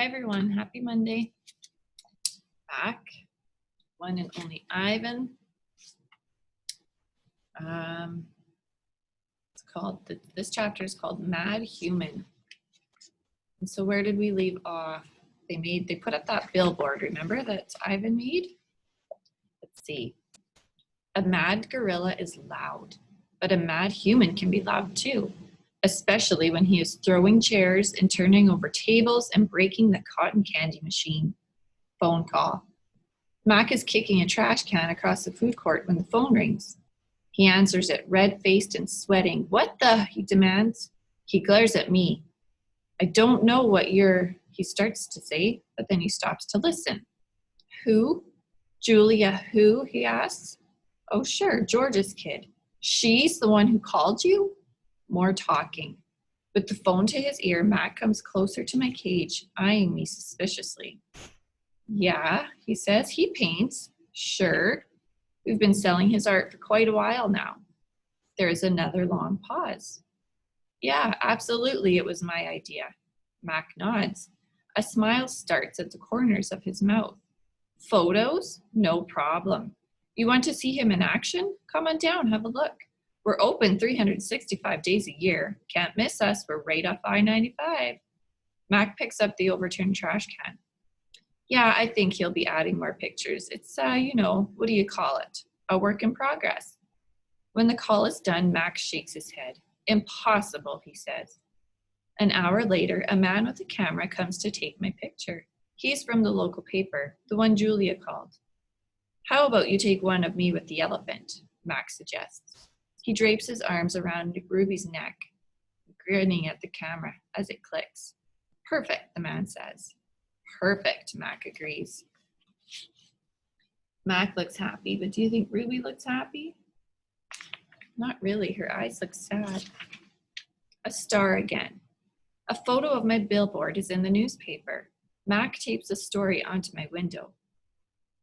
Hi everyone, happy Monday. Back, one and only Ivan. This chapter is called Mad Human. And so where did we leave off? They put up that billboard, remember, that Ivan made? Let's see. A mad gorilla is loud, but a mad human can be loud too, especially when he is throwing chairs and turning over tables and breaking the cotton candy machine. Phone call. Mac is kicking a trash can across the food court when the phone rings. He answers it, red-faced and sweating. "What the?" he demands. He glares at me. "I don't know what he starts to say, but then he stops to listen. "Who? Julia who?" he asks. "Oh, sure, George's kid. She's the one who called you?" More talking. With the phone to his ear, Mac comes closer to my cage, eyeing me suspiciously. "Yeah," he says, "he paints." "Sure. We've been selling his art for quite a while now." There is another long pause. "Yeah, absolutely, it was my idea." Mac nods. A smile starts at the corners of his mouth. "Photos? No problem. You want to see him in action? Come on down, have a look. We're open 365 days a year. Can't miss us, we're right off I-95. Mac picks up the overturned trash can. "Yeah, I think he'll be adding more pictures. It's, what do you call it? A work in progress." When the call is done, Max shakes his head. "Impossible," he says. An hour later, a man with a camera comes to take my picture. He's from the local paper, the one Julia called. "How about you take one of me with the elephant?" Max suggests. He drapes his arms around Ruby's neck, grinning at the camera as it clicks. "Perfect," the man says. "Perfect," Mac agrees. Mac looks happy, but do you think Ruby looks happy? Not really, her eyes look sad. A star again. A photo of my billboard is in the newspaper. Mac tapes a story onto my window.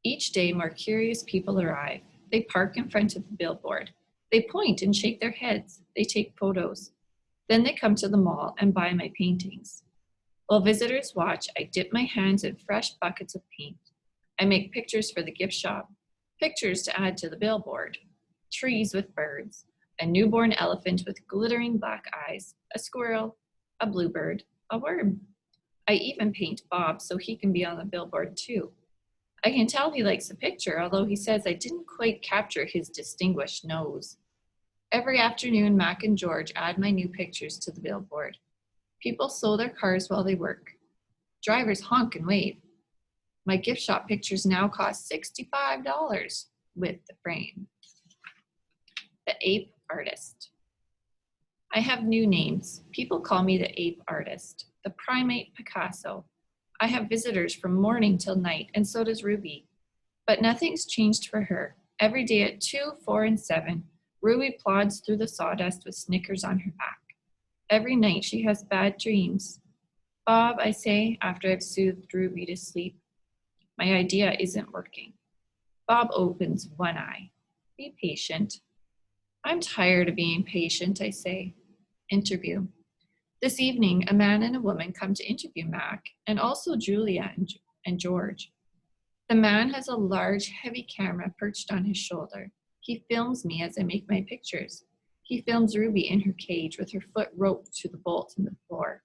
Each day, more curious people arrive. They park in front of the billboard. They point and shake their heads. They take photos. Then they come to the mall and buy my paintings. While visitors watch, I dip my hands in fresh buckets of paint. I make pictures for the gift shop, pictures to add to the billboard, trees with birds, a newborn elephant with glittering black eyes, a squirrel, a bluebird, a worm. I even paint Bob so he can be on the billboard too. I can tell he likes the picture, although he says I didn't quite capture his distinguished nose. Every afternoon, Mac and George add my new pictures to the billboard. People sew their cars while they work. Drivers honk and wave. My gift shop pictures now cost $65 with the frame. The Ape Artist. I have new names. People call me the Ape Artist, the Primate Picasso. I have visitors from morning till night, and so does Ruby. But nothing's changed for her. Every day at 2, 4, and 7, Ruby plods through the sawdust with Snickers on her back. Every night she has bad dreams. "Bob," I say, after I've soothed Ruby to sleep, "my idea isn't working." Bob opens one eye. "Be patient." "I'm tired of being patient," I say. Interview. This evening, a man and a woman come to interview Mac, and also Julia and George. The man has a large, heavy camera perched on his shoulder. He films me as I make my pictures. He films Ruby in her cage with her foot roped to the bolt in the floor.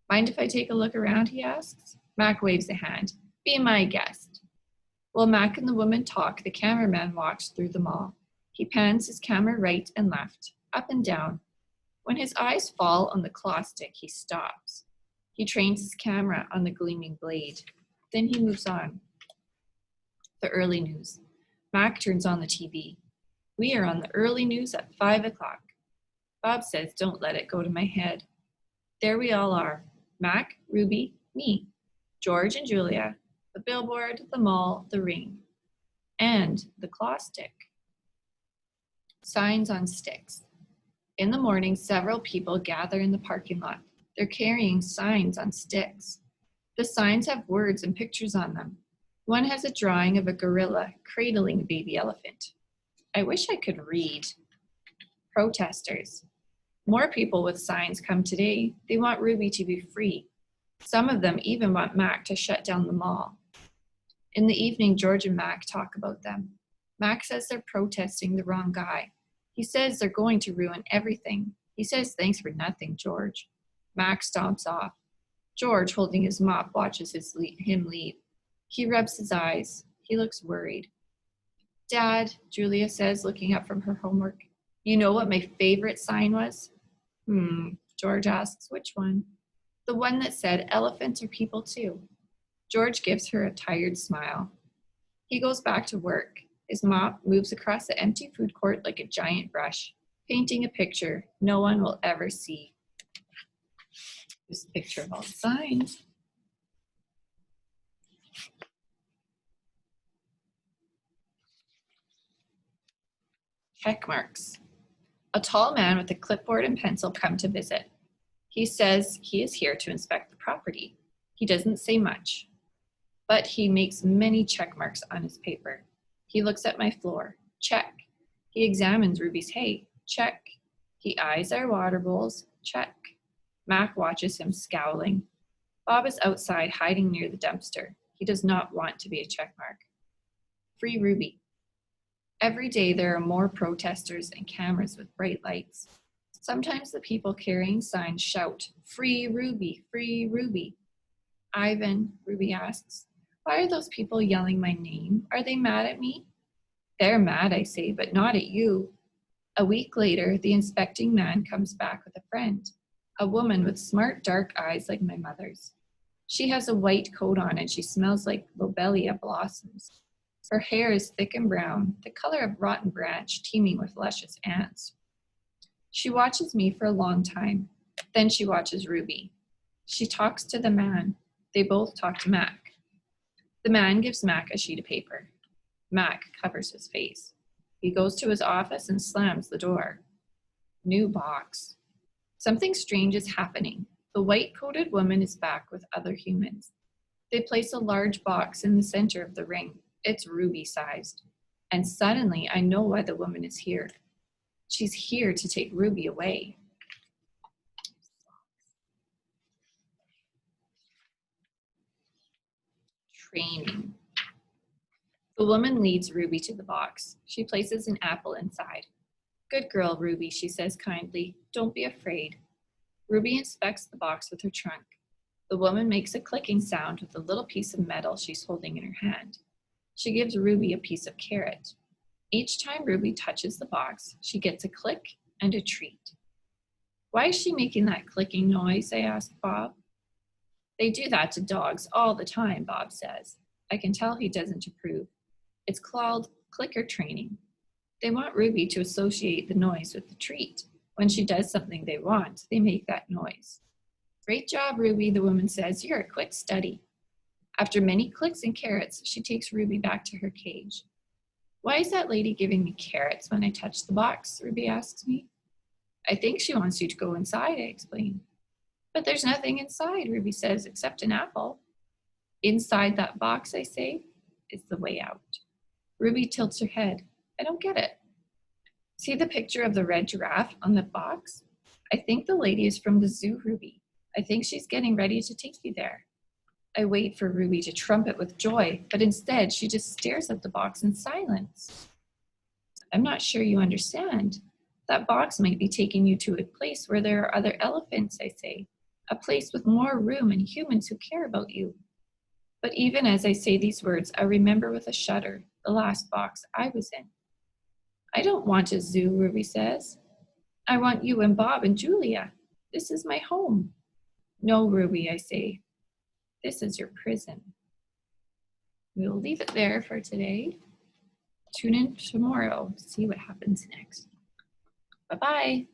"Mind if I take a look around?" he asks. Mac waves a hand. "Be my guest." While Mac and the woman talk, the cameraman walks through the mall. He pans his camera right and left, up and down. When his eyes fall on the claw stick, he stops. He trains his camera on the gleaming blade. Then he moves on. The early news. Mac turns on the TV. We are on the early news at 5 o'clock. Bob says, "Don't let it go to my head." There we all are. Mac, Ruby, me, George and Julia, the billboard, the mall, the ring, and the claw stick. Signs on sticks. In the morning, several people gather in the parking lot. They're carrying signs on sticks. The signs have words and pictures on them. One has a drawing of a gorilla cradling a baby elephant. I wish I could read. Protesters. More people with signs come today. They want Ruby to be free. Some of them even want Mac to shut down the mall. In the evening, George and Mac talk about them. Mac says they're protesting the wrong guy. He says they're going to ruin everything. He says thanks for nothing, George. Mac stomps off. George, holding his mop, watches him leave. He rubs his eyes. He looks worried. Dad, Julia says, looking up from her homework, you know what my favorite sign was? George asks, which one? The one that said, elephants are people too. George gives her a tired smile. He goes back to work. His mop moves across the empty food court like a giant brush, painting a picture no one will ever see. Here's a picture of all the signs. Check marks. A tall man with a clipboard and pencil come to visit. He says he is here to inspect the property. He doesn't say much, but he makes many check marks on his paper. He looks at my floor. Check. He examines Ruby's hay. Check. He eyes our water bowls. Check. Mac watches him, scowling. Bob is outside, hiding near the dumpster. He does not want to be a check mark. Free Ruby. Every day there are more protesters and cameras with bright lights. Sometimes the people carrying signs shout, "Free Ruby, free Ruby." Ivan, Ruby asks, why are those people yelling my name? Are they mad at me? They're mad, I say, but not at you. A week later, the inspecting man comes back with a friend, a woman with smart dark eyes like my mother's. She has a white coat on and she smells like lobelia blossoms. Her hair is thick and brown, the color of rotten branch teeming with luscious ants. She watches me for a long time. Then she watches Ruby. She talks to the man. They both talk to Mac. The man gives Mac a sheet of paper. Mac covers his face. He goes to his office and slams the door. New box. Something strange is happening. The white-coated woman is back with other humans. They place a large box in the center of the ring. It's Ruby-sized. And suddenly, I know why the woman is here. She's here to take Ruby away. Training. The woman leads Ruby to the box. She places an apple inside. Good girl, Ruby, she says kindly. Don't be afraid. Ruby inspects the box with her trunk. The woman makes a clicking sound with a little piece of metal she's holding in her hand. She gives Ruby a piece of carrot. Each time Ruby touches the box, she gets a click and a treat. Why is she making that clicking noise? I ask Bob. They do that to dogs all the time, Bob says. I can tell he doesn't approve. It's called clicker training. They want Ruby to associate the noise with the treat. When she does something they want, they make that noise. Great job, Ruby, the woman says. You're a quick study. After many clicks and carrots, she takes Ruby back to her cage. Why is that lady giving me carrots when I touch the box? Ruby asks me. I think she wants you to go inside, I explain. But there's nothing inside, Ruby says, except an apple. Inside that box, I say, is the way out. Ruby tilts her head. I don't get it. See the picture of the red giraffe on the box? I think the lady is from the zoo, Ruby. I think she's getting ready to take you there. I wait for Ruby to trumpet with joy, but instead she just stares at the box in silence. I'm not sure you understand. That box might be taking you to a place where there are other elephants, I say. A place with more room and humans who care about you. But even as I say these words, I remember with a shudder the last box I was in. I don't want a zoo, Ruby says. I want you and Bob and Julia. This is my home. No, Ruby, I say. This is your prison. We'll leave it there for today. Tune in tomorrow to see what happens next. Bye-bye.